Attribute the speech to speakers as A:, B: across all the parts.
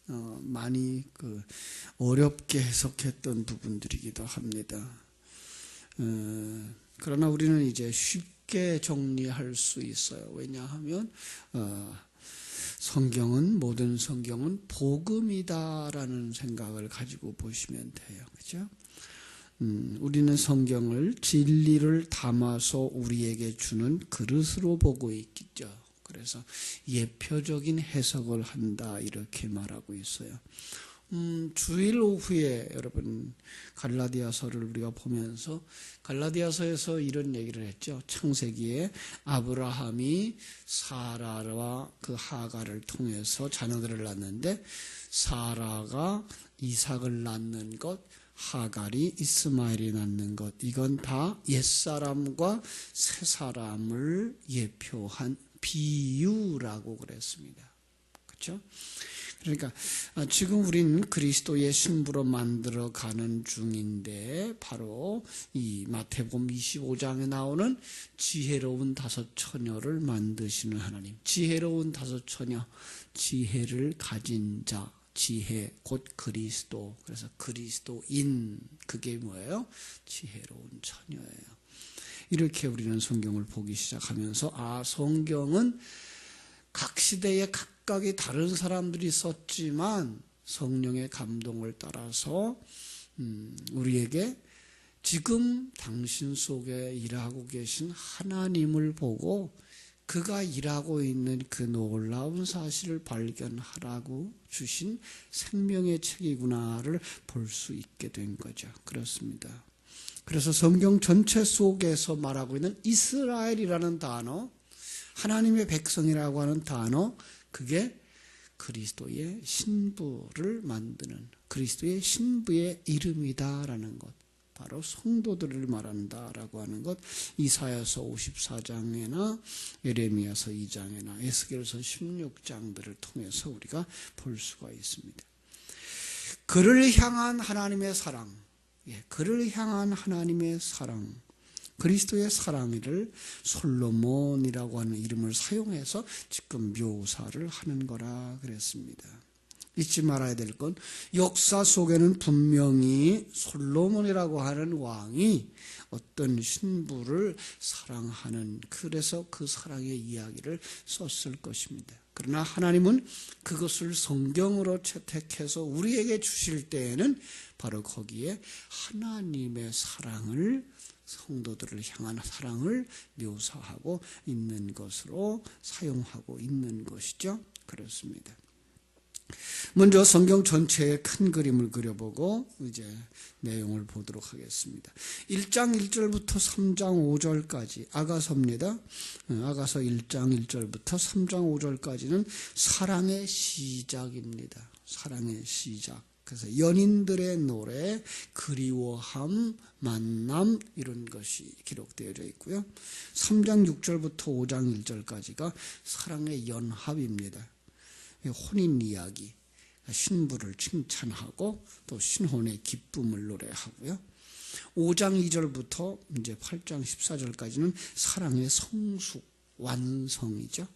A: 많이 어렵게 해석했던 부분들이기도 합니다. 그러나 우리는 이제 쉽게 정리할 수 있어요. 왜냐하면 모든 성경은 복음이다라는 생각을 가지고 보시면 돼요. 그죠? 우리는 성경을 진리를 담아서 우리에게 주는 그릇으로 보고 있겠죠. 그래서 예표적인 해석을 한다 이렇게 말하고 있어요. 주일 오후에 여러분 갈라디아서를 우리가 보면서 갈라디아서에서 이런 얘기를 했죠. 창세기에 아브라함이 사라와 그 하가를 통해서 자녀들을 낳는데 사라가 이삭을 낳는 것, 하갈이 이스마엘이 낳는 것, 이건 다 옛사람과 새사람을 예표한 비유라고 그랬습니다. 그렇죠? 그러니까 지금 우리는 그리스도의 신부로 만들어가는 중인데 바로 이 마태복음 25장에 나오는 지혜로운 다섯 처녀를 만드시는 하나님, 지혜로운 다섯 처녀, 지혜를 가진 자, 지혜 곧 그리스도, 그래서 그리스도인, 그게 뭐예요? 지혜로운 처녀예요. 이렇게 우리는 성경을 보기 시작하면서 성경은 각 시대에 각각의 다른 사람들이 썼지만 성령의 감동을 따라서 우리에게 지금 당신 속에 일하고 계신 하나님을 보고 그가 일하고 있는 그 놀라운 사실을 발견하라고 주신 생명의 책이구나를 볼 수 있게 된 거죠. 그렇습니다. 그래서 성경 전체 속에서 말하고 있는 이스라엘이라는 단어, 하나님의 백성이라고 하는 단어, 그게 그리스도의 신부를 만드는 그리스도의 신부의 이름이다라는 것, 바로 성도들을 말한다라고 하는 것, 이사야서 54장에나 예레미야서 2장에나 에스겔서 16장들을 통해서 우리가 볼 수가 있습니다. 그를 향한 하나님의 사랑, 그를 향한 하나님의 사랑, 그리스도의 사랑을 솔로몬이라고 하는 이름을 사용해서 지금 묘사를 하는 거라 그랬습니다. 잊지 말아야 될 건 역사 속에는 분명히 솔로몬이라고 하는 왕이 어떤 신부를 사랑하는, 그래서 그 사랑의 이야기를 썼을 것입니다. 그러나 하나님은 그것을 성경으로 채택해서 우리에게 주실 때에는 바로 거기에 하나님의 사랑을, 성도들을 향한 사랑을 묘사하고 있는 것으로 사용하고 있는 것이죠. 그렇습니다. 먼저 성경 전체의 큰 그림을 그려보고 이제 내용을 보도록 하겠습니다. 1장 1절부터 3장 5절까지 아가서입니다. 아가서 1장 1절부터 3장 5절까지는 사랑의 시작입니다. 사랑의 시작. 그래서 연인들의 노래, 그리워함, 만남, 이런 것이 기록되어 있고요. 3장 6절부터 5장 1절까지가 사랑의 연합입니다. 혼인 이야기, 신부를 칭찬하고 또 신혼의 기쁨을 노래하고요. 5장 2절부터 이제 8장 14절까지는 사랑의 성숙, 완성이죠.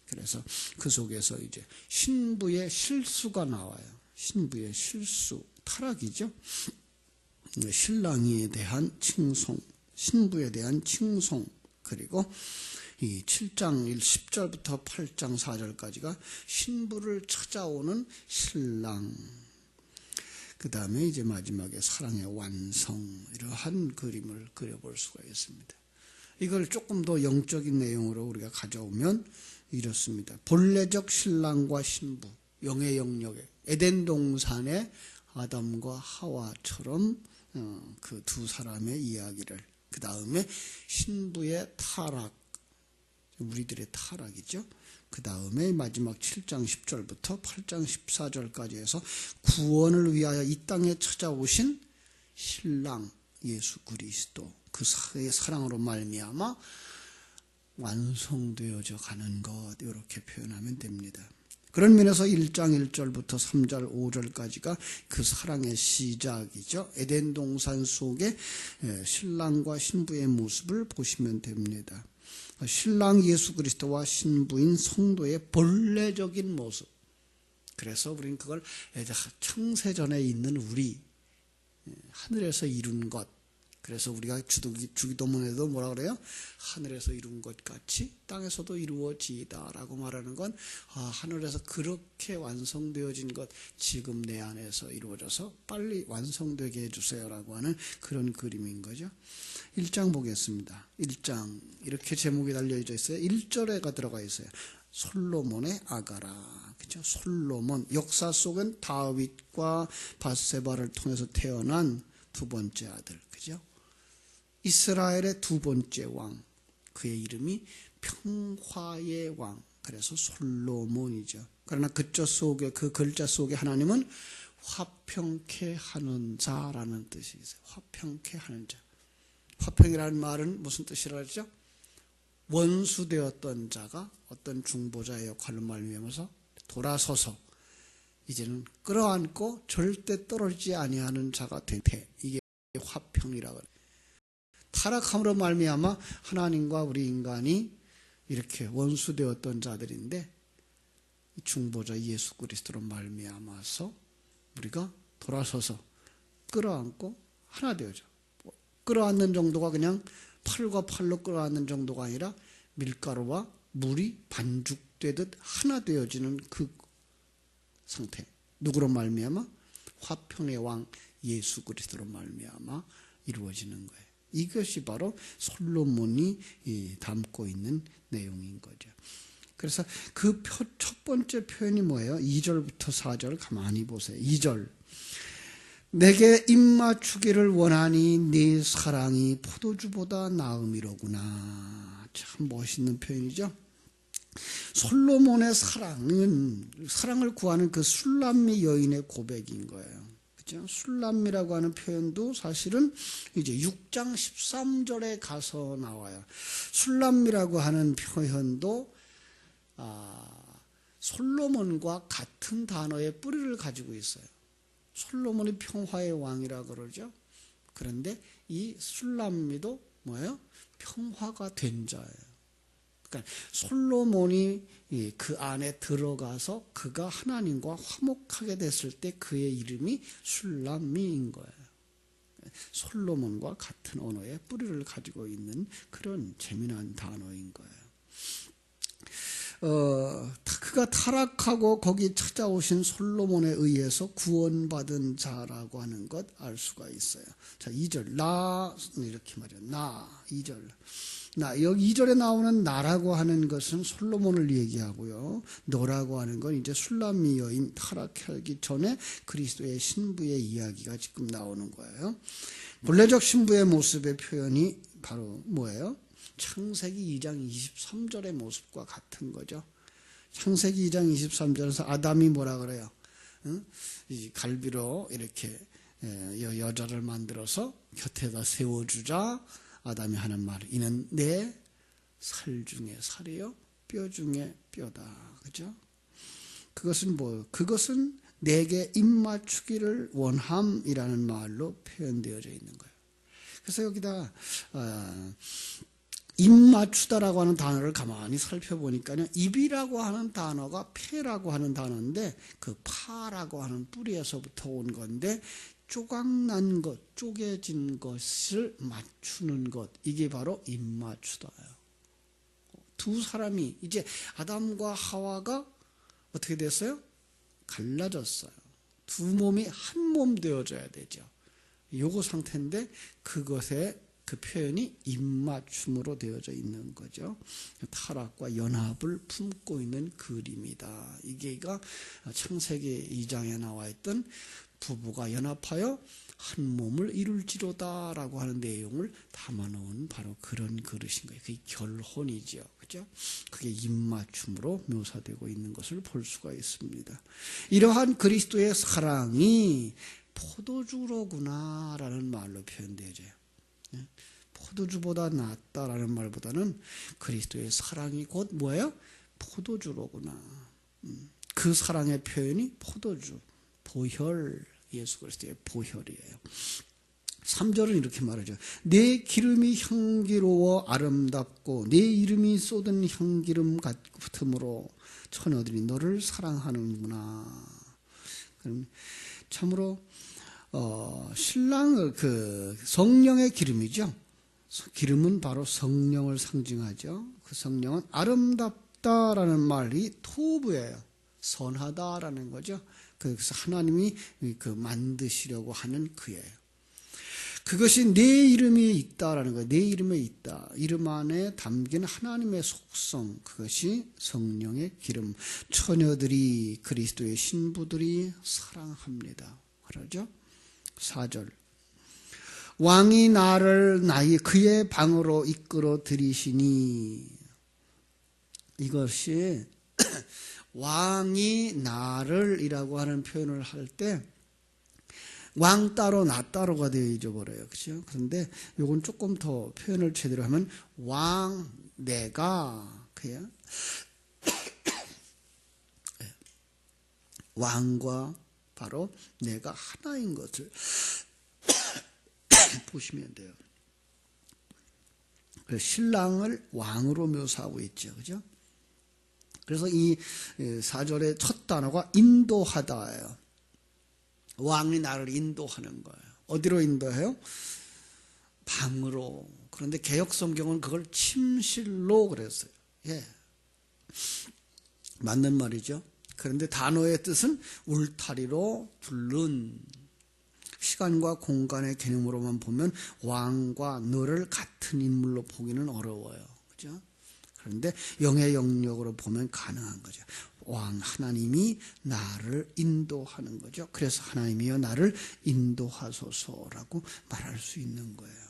A: 그래서 그 속에서 이제 신부의 실수가 나와요. 신부의 실수, 타락이죠. 신랑에 대한 칭송, 신부에 대한 칭송, 그리고 이 7장 10절부터 8장 4절까지가 신부를 찾아오는 신랑, 그 다음에 이제 마지막에 사랑의 완성, 이러한 그림을 그려볼 수가 있습니다. 이걸 조금 더 영적인 내용으로 우리가 가져오면 이렇습니다. 본래적 신랑과 신부, 영의 영역에 에덴 동산의 아담과 하와처럼 그 두 사람의 이야기를, 그 다음에 신부의 타락, 우리들의 타락이죠. 그 다음에 마지막 7장 10절부터 8장 14절까지 해서 구원을 위하여 이 땅에 찾아오신 신랑 예수 그리스도, 그 사랑으로 말미암아 완성되어져 가는 것, 이렇게 표현하면 됩니다. 그런 면에서 1장 1절부터 3절 5절까지가 그 사랑의 시작이죠. 에덴 동산 속에 신랑과 신부의 모습을 보시면 됩니다. 신랑 예수 그리스도와 신부인 성도의 본래적인 모습, 그래서 우리는 그걸 창세전에 있는 우리, 하늘에서 이룬 것, 그래서 우리가 주기도문에도 뭐라 그래요? 하늘에서 이룬 것 같이 땅에서도 이루어지이다라고 말하는 건 하늘에서 그렇게 완성되어진 것 지금 내 안에서 이루어져서 빨리 완성되게 해주세요라고 하는 그런 그림인 거죠. 1장 보겠습니다. 1장 이렇게 제목이 달려져 있어요. 1절에가 들어가 있어요. 솔로몬의 아가라. 그죠? 솔로몬. 역사 속은 다윗과 밧세바를 통해서 태어난 두 번째 아들. 그죠? 이스라엘의 두 번째 왕. 그의 이름이 평화의 왕. 그래서 솔로몬이죠. 그러나 그 글자 속에 하나님은 화평케 하는 자라는 뜻이 있어요. 화평케 하는 자. 화평이라는 말은 무슨 뜻이라 했죠? 원수되었던 자가 어떤 중보자의 역할을 말미암아서 돌아서서 이제는 끌어안고 절대 떨어지지 아니하는 자가 되되, 이게 화평이라고 해요. 타락함으로 말미암아 하나님과 우리 인간이 이렇게 원수되었던 자들인데 중보자 예수 그리스도로 말미암아서 우리가 돌아서서 끌어안고 하나 되어져. 끌어안는 정도가 그냥 팔과 팔로 끌어안는 정도가 아니라 밀가루와 물이 반죽되듯 하나 되어지는 그 상태. 누구로 말미암아? 화평의 왕 예수 그리스도로 말미암아 이루어지는 거예요. 이것이 바로 솔로몬이 담고 있는 내용인 거죠. 그래서 그 첫 번째 표현이 뭐예요? 2절부터 4절 가만히 보세요. 2절. 내게 입맞추기를 원하니 네 사랑이 포도주보다 나음이로구나. 참 멋있는 표현이죠. 솔로몬의 사랑은 사랑을 구하는 그 술람미 여인의 고백인 거예요. 그렇죠? 술람미라고 하는 표현도 사실은 이제 6장 13절에 가서 나와요. 술람미라고 하는 표현도 솔로몬과 같은 단어의 뿌리를 가지고 있어요. 솔로몬이 평화의 왕이라 그러죠. 그런데 이 술람미도 뭐예요? 평화가 된 자예요. 그러니까 솔로몬이 그 안에 들어가서 그가 하나님과 화목하게 됐을 때 그의 이름이 술람미인 거예요. 솔로몬과 같은 언어의 뿌리를 가지고 있는 그런 재미난 단어인 거예요. 그가 타락하고 거기 찾아오신 솔로몬에 의해서 구원받은 자라고 하는 것 알 수가 있어요. 자, 2절 나 이렇게 말해요. 나 2절 나 여기 2절에 나오는 나라고 하는 것은 솔로몬을 얘기하고요. 너라고 하는 건 이제 술람미 여인 타락하기 전에 그리스도의 신부의 이야기가 지금 나오는 거예요. 본래적 신부의 모습의 표현이 바로 뭐예요? 창세기 2장 23절의 모습과 같은 거죠. 창세기 2장 23절에서 아담이 뭐라 그래요? 이 갈비로 이렇게 여자를 만들어서 곁에다 세워주자. 아담이 하는 말, 이는 내 살 중에 살이요 뼈 중에 뼈다. 그죠? 그것은 뭐? 그것은 내게 입맞추기를 원함이라는 말로 표현되어져 있는 거예요. 그래서 여기다 입맞추다라고 하는 단어를 가만히 살펴보니까요, 입이라고 하는 단어가 폐라고 하는 단어인데 그 파라고 하는 뿌리에서부터 온 건데, 조각난 것, 쪼개진 것을 맞추는 것, 이게 바로 입맞추다예요. 두 사람이 이제 아담과 하와가 어떻게 됐어요? 갈라졌어요. 두 몸이 한 몸 되어져야 되죠. 요거 상태인데 그것에 그 표현이 입맞춤으로 되어져 있는 거죠. 타락과 연합을 품고 있는 그림이다. 이게가 창세기 2장에 나와 있던 부부가 연합하여 한 몸을 이룰지로다 라고 하는 내용을 담아놓은 바로 그런 그릇인 거예요. 그게 결혼이죠. 그죠? 그게 입맞춤으로 묘사되고 있는 것을 볼 수가 있습니다. 이러한 그리스도의 사랑이 포도주로구나 라는 말로 표현되어져요. 포도주보다 낫다라는 말보다는 그리스도의 사랑이 곧 뭐예요? 포도주로구나. 그 사랑의 표현이 포도주, 보혈, 예수 그리스도의 보혈이에요. 3절은 이렇게 말하죠. 내 기름이 향기로워 아름답고 내 이름이 쏟은 향기름 같으므로 처녀들이 너를 사랑하는구나. 그럼 참으로 신랑을 그 성령의 기름이죠. 기름은 바로 성령을 상징하죠. 그 성령은 아름답다라는 말이 토부예요. 선하다라는 거죠. 그래서 하나님이 그 만드시려고 하는 그예요. 그것이 내 이름이 있다라는 거예요. 내 이름에 있다. 이름 안에 담긴 하나님의 속성, 그것이 성령의 기름. 처녀들이 그리스도의 신부들이 사랑합니다. 그러죠? 4절. 왕이 나를 그의 방으로 이끌어 들이시니, 이것이 왕이 나를 이라고 하는 표현을 할 때 왕 따로 나 따로가 되어 잊어버려요. 그렇죠? 그런데 요건 조금 더 표현을 제대로 하면 왕 내가 그야 왕과 바로 내가 하나인 것을 보시면 돼요. 신랑을 왕으로 묘사하고 있죠. 그죠? 그래서 이 4절의 첫 단어가 인도하다예요. 왕이 나를 인도하는 거예요. 어디로 인도해요? 방으로. 그런데 개역 성경은 그걸 침실로 그랬어요. 예. 맞는 말이죠. 그런데 단어의 뜻은 울타리로 둘른, 시간과 공간의 개념으로만 보면 왕과 너를 같은 인물로 보기는 어려워요. 그죠? 그런데 영의 영역으로 보면 가능한 거죠. 왕 하나님이 나를 인도하는 거죠. 그래서 하나님이여 나를 인도하소서라고 말할 수 있는 거예요.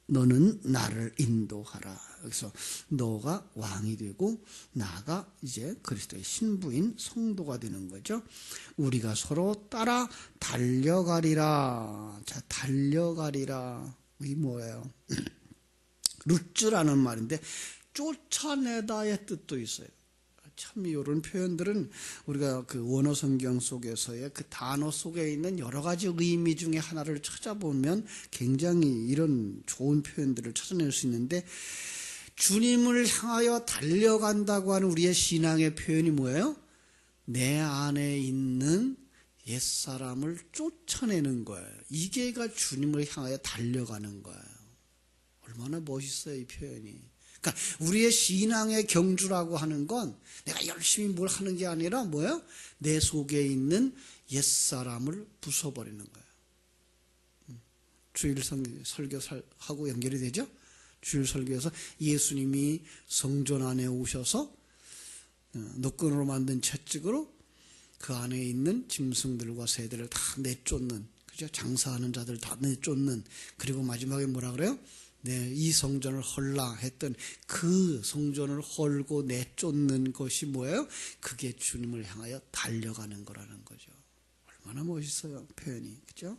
A: 너는 나를 인도하라. 그래서 너가 왕이 되고 나가 이제 그리스도의 신부인 성도가 되는 거죠. 우리가 서로 따라 달려가리라. 자, 달려가리라. 이게 뭐예요? 루츠라는 말인데 쫓아내다의 뜻도 있어요. 참 이런 표현들은 우리가 그 원어 성경 속에서의 그 단어 속에 있는 여러 가지 의미 중에 하나를 찾아보면 굉장히 이런 좋은 표현들을 찾아낼 수 있는데, 주님을 향하여 달려간다고 하는 우리의 신앙의 표현이 뭐예요? 내 안에 있는 옛사람을 쫓아내는 거예요. 이게가 주님을 향하여 달려가는 거예요. 얼마나 멋있어요, 이 표현이. 그러니까 우리의 신앙의 경주라고 하는 건 내가 열심히 뭘 하는 게 아니라 뭐예요? 내 속에 있는 옛사람을 부숴버리는 거예요. 주일 설교하고 연결이 되죠? 주일 설교에서 예수님이 성전 안에 오셔서 노끈으로 만든 채찍으로 그 안에 있는 짐승들과 새들을 다 내쫓는, 그죠? 장사하는 자들 다 내쫓는, 그리고 마지막에 뭐라 그래요? 네, 이 성전을 헐라 했던 그 성전을 헐고 내쫓는 것이 뭐예요? 그게 주님을 향하여 달려가는 거라는 거죠. 얼마나 멋있어요, 표현이. 그죠?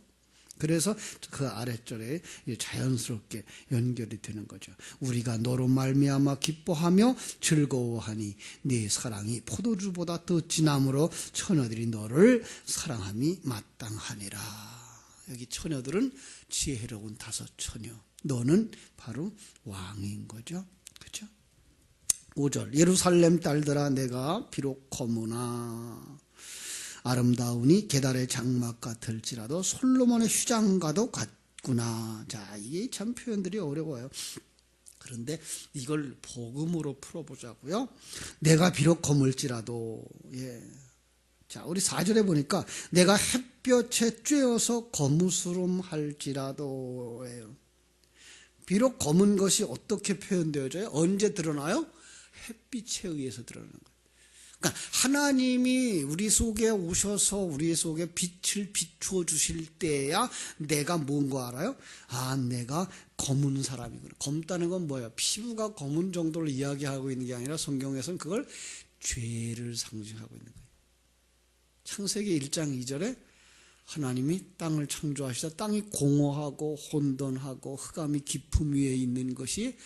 A: 그래서 그 아랫절에 자연스럽게 연결이 되는 거죠. 우리가 너로 말미암아 기뻐하며 즐거워하니 네 사랑이 포도주보다 더 진함으로 처녀들이 너를 사랑함이 마땅하니라. 여기 처녀들은 지혜로운 5처녀. 너는 바로 왕인 거죠. 그렇죠? 5절. 예루살렘 딸들아 내가 비록 거무나 아름다우니 게달의 장막 같을지라도 솔로몬의 휴장과도 같구나. 자, 이게 참 표현들이 어려워요. 그런데 이걸 복음으로 풀어보자고요. 내가 비록 거물지라도, 예. 자, 우리 4절에 보니까 내가 햇볕에 쬐어서 거무스름할지라도예요. 비록 검은 것이 어떻게 표현되어져요? 언제 드러나요? 햇빛에 의해서 드러나는 거예요. 그러니까 하나님이 우리 속에 오셔서 우리 속에 빛을 비추어 주실 때야 내가 뭔가 알아요? 아, 내가 검은 사람이구나. 검다는 건 뭐예요? 피부가 검은 정도를 이야기하고 있는 게 아니라 성경에서는 그걸 죄를 상징하고 있는 거예요. 창세기 1장 2절에 하나님이 땅을 창조하시다 땅이 공허하고 혼돈하고 흑암이 깊음 위에 있는 것이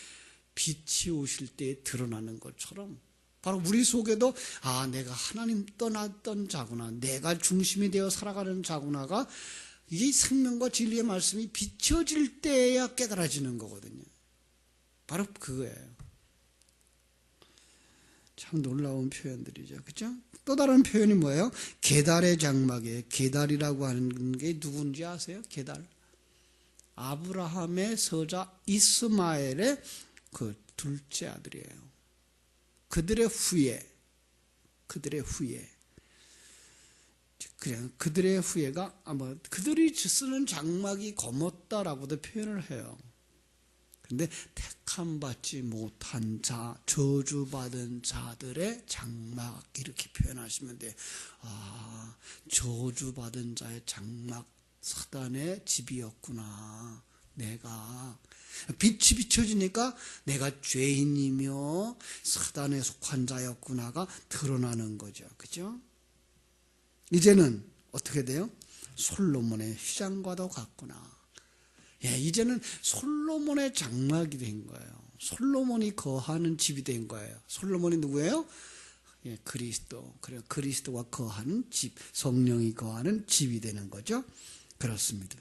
A: 빛이 오실 때 드러나는 것처럼 바로 우리 속에도 아, 내가 하나님 떠났던 자구나, 내가 중심이 되어 살아가는 자구나가 이 생명과 진리의 말씀이 비춰질 때야 깨달아지는 거거든요. 바로 그거예요. 참 놀라운 표현들이죠. 그죠? 또 다른 표현이 뭐예요? 게달의 장막이에요. 게달이라고 하는 게 누군지 아세요? 게달. 아브라함의 서자 이스마엘의 그 둘째 아들이에요. 그들의 후예. 그냥 그들의 후예가 아마 그들이 쓰는 장막이 검었다라고도 표현을 해요. 근데 택함 받지 못한 자, 저주받은 자들의 장막 이렇게 표현하시면 돼요. 아, 저주받은 자의 장막, 사단의 집이었구나. 내가 빛이 비춰지니까 내가 죄인이며 사단에 속한 자였구나가 드러나는 거죠. 그죠? 이제는 어떻게 돼요? 솔로몬의 휘장과도 같구나. 예, 이제는 솔로몬의 장막이 된 거예요. 솔로몬이 거하는 집이 된 거예요. 솔로몬이 누구예요? 예, 그리스도. 그래요. 그리스도가 거하는 집, 성령이 거하는 집이 되는 거죠. 그렇습니다.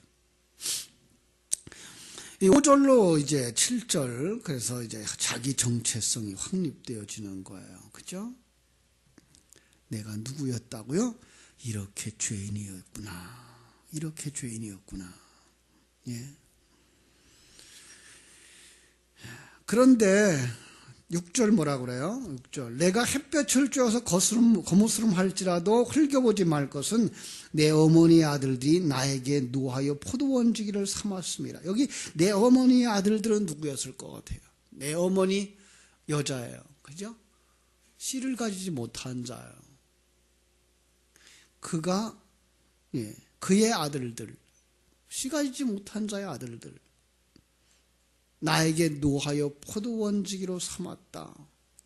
A: 이 5절로 이제 7절, 그래서 이제 자기 정체성이 확립되어지는 거예요. 그죠? 내가 누구였다고요? 이렇게 죄인이었구나. 이렇게 죄인이었구나. 예. 그런데 6절 뭐라 그래요? 6절. 내가 햇볕을 쬐어서 거무스름 할지라도 흘겨보지 말 것은 내 어머니의 아들들이 나에게 노하여 포도원지기를 삼았습니다. 여기 내 어머니의 아들들은 누구였을 것 같아요? 내 어머니 여자예요. 그죠? 씨를 가지지 못한 자예요. 그가, 예, 그의 아들들, 씨 가지지 못한 자의 아들들. 나에게 노하여 포도원지기로 삼았다.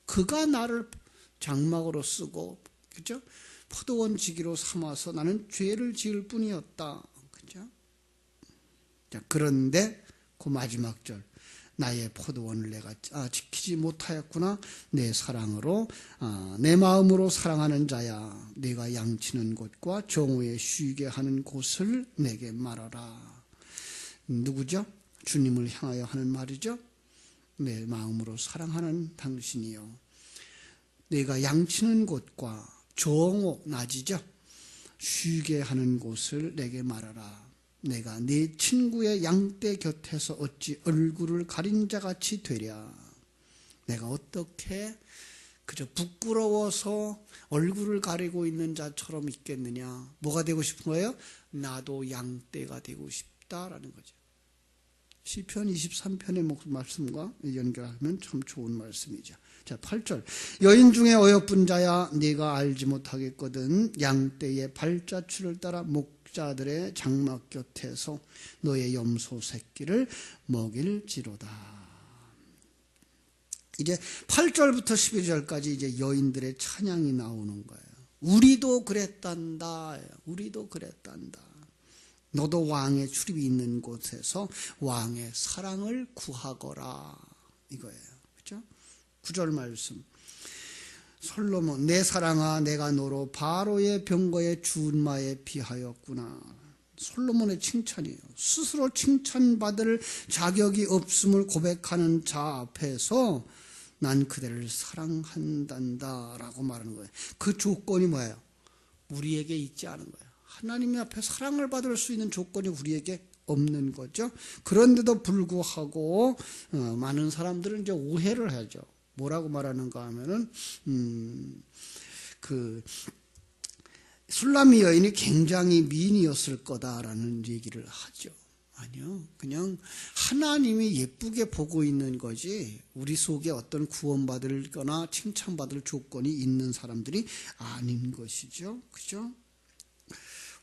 A: 그가 나를 장막으로 쓰고, 그죠? 포도원지기로 삼아서 나는 죄를 지을 뿐이었다. 그죠? 자, 그런데 그 마지막 절. 나의 포도원을 내가 지키지 못하였구나. 내 사랑으로, 내 마음으로 사랑하는 자야. 내가 양치는 곳과 정오에 쉬게 하는 곳을 내게 말하라. 누구죠? 주님을 향하여 하는 말이죠. 내 마음으로 사랑하는 당신이요. 내가 양치는 곳과 정오, 낮이죠. 쉬게 하는 곳을 내게 말하라. 내가 네 친구의 양떼 곁에서 어찌 얼굴을 가린 자같이 되랴. 내가 어떻게 그저 부끄러워서 얼굴을 가리고 있는 자처럼 있겠느냐. 뭐가 되고 싶은 거예요? 나도 양떼가 되고 싶다라는 거죠. 시편 23편의 말씀과 연결하면 참 좋은 말씀이죠. 자, 8절. 여인 중에 어여쁜 자야 네가 알지 못하겠거든. 양떼의 발자취를 따라 목자들의 장막 곁에서 너의 염소 새끼를 먹일지로다. 이제 8절부터 12절까지 이제 여인들의 찬양이 나오는 거예요. 우리도 그랬단다. 우리도 그랬단다. 너도 왕의 출입이 있는 곳에서 왕의 사랑을 구하거라. 이거예요. 그렇죠? 9절 말씀. 솔로몬, 내 사랑아, 내가 너로 바로의 병거의 준마에 비하였구나. 솔로몬의 칭찬이에요. 스스로 칭찬받을 자격이 없음을 고백하는 자 앞에서 난 그대를 사랑한단다 라고 말하는 거예요. 그 조건이 뭐예요? 우리에게 있지 않은 거예요. 하나님 앞에 사랑을 받을 수 있는 조건이 우리에게 없는 거죠. 그런데도 불구하고 많은 사람들은 이제 오해를 하죠. 뭐라고 말하는가 하면은 그 술람미 여인이 굉장히 미인이었을 거다라는 얘기를 하죠. 아니요. 그냥 하나님이 예쁘게 보고 있는 거지 우리 속에 어떤 구원받을 거나 칭찬받을 조건이 있는 사람들이 아닌 것이죠. 그죠?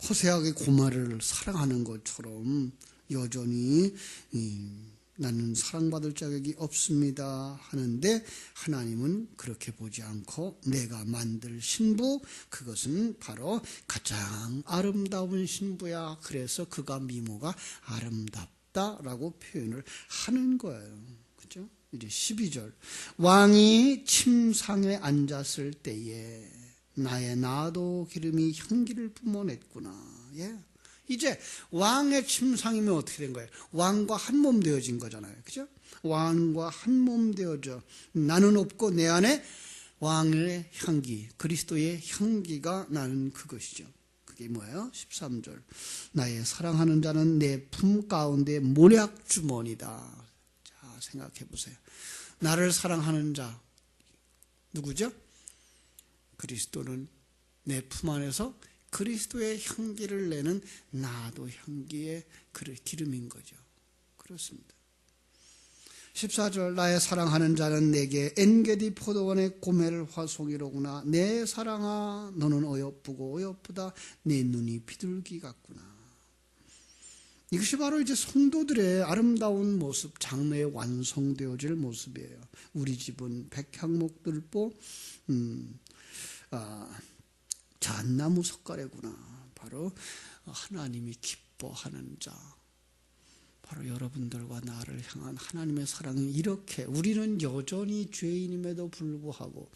A: 호세아의 고마를 사랑하는 것처럼 여전히 나는 사랑받을 자격이 없습니다 하는데 하나님은 그렇게 보지 않고 내가 만들 신부 그것은 바로 가장 아름다운 신부야. 그래서 그가 미모가 아름답다라고 표현을 하는 거예요. 그죠? 이제 12절. 왕이 침상에 앉았을 때에 나의 나도 기름이 향기를 뿜어냈구나. 예. 이제 왕의 침상이면 어떻게 된 거예요? 왕과 한 몸 되어진 거잖아요. 그죠? 왕과 한 몸 되어져 나는 없고 내 안에 왕의 향기, 그리스도의 향기가 나는 그것이죠. 그게 뭐예요? 13절. 나의 사랑하는 자는 내 품 가운데 모략 주머니다. 자, 생각해 보세요. 나를 사랑하는 자 누구죠? 그리스도는 내 품 안에서 그리스도의 향기를 내는 나도 향기의 기름인 거죠. 그렇습니다. 14절. 나의 사랑하는 자는 내게 엔게디 포도원의 고멜 화송이로구나. 내 사랑아 너는 어여쁘고 어여쁘다. 내 눈이 비둘기 같구나. 이것이 바로 이제 성도들의 아름다운 모습, 장래에 완성되어질 모습이에요. 우리 집은 백향목들보 잣나무 석가래구나. 바로 하나님이 기뻐하는 자, 바로 여러분들과 나를 향한 하나님의 사랑이 이렇게, 우리는 여전히 죄인임에도 불구하고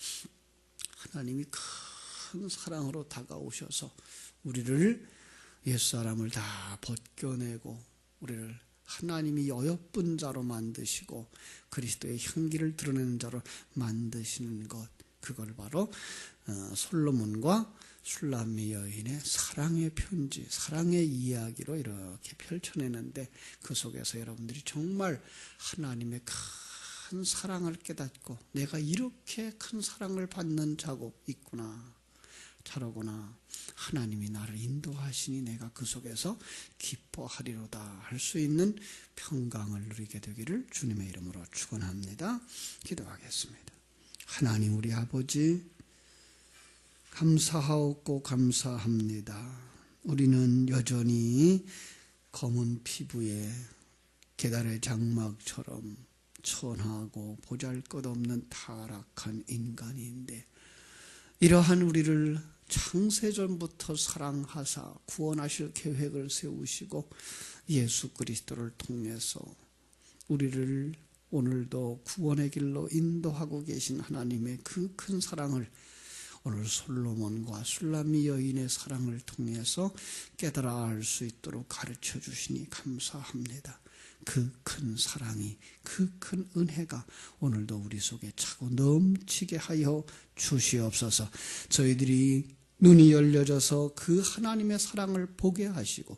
A: 하나님이 큰 사랑으로 다가오셔서 우리를, 옛사람을 다 벗겨내고 우리를 하나님이 어여쁜 자로 만드시고 그리스도의 향기를 드러내는 자로 만드시는 것, 그걸 바로 솔로몬과 슐라미 여인의 사랑의 편지, 사랑의 이야기로 이렇게 펼쳐내는데, 그 속에서 여러분들이 정말 하나님의 큰 사랑을 깨닫고 내가 이렇게 큰 사랑을 받는 자고 있구나, 자로구나, 하나님이 나를 인도하시니 내가 그 속에서 기뻐하리로다 할 수 있는 평강을 누리게 되기를 주님의 이름으로 축원합니다. 기도하겠습니다. 하나님 우리 아버지, 감사하옵고 감사합니다. 우리는 여전히 검은 피부에 계달의 장막처럼 천하고 보잘것없는 타락한 인간인데, 이러한 우리를 창세전부터 사랑하사 구원하실 계획을 세우시고 예수 그리스도를 통해서 우리를 오늘도 구원의 길로 인도하고 계신 하나님의 그 큰 사랑을 오늘 솔로몬과 슐라미 여인의 사랑을 통해서 깨달아 알 수 있도록 가르쳐 주시니 감사합니다. 그 큰 사랑이, 그 큰 은혜가 오늘도 우리 속에 차고 넘치게 하여 주시옵소서. 저희들이 눈이 열려져서 그 하나님의 사랑을 보게 하시고,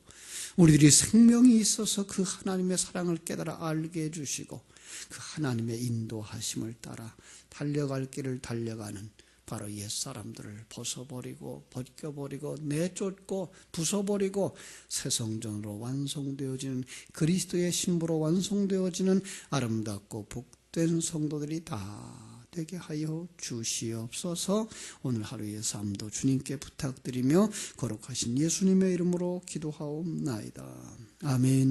A: 우리들이 생명이 있어서 그 하나님의 사랑을 깨달아 알게 해주시고, 그 하나님의 인도하심을 따라 달려갈 길을 달려가는 바로 옛사람들을 벗겨버리고 내쫓고 부숴버리고 새 성전으로 완성되어지는, 그리스도의 신부로 완성되어지는 아름답고 복된 성도들이 다 되게 하여 주시옵소서. 오늘 하루의 삶도 주님께 부탁드리며 거룩하신 예수님의 이름으로 기도하옵나이다. 아멘.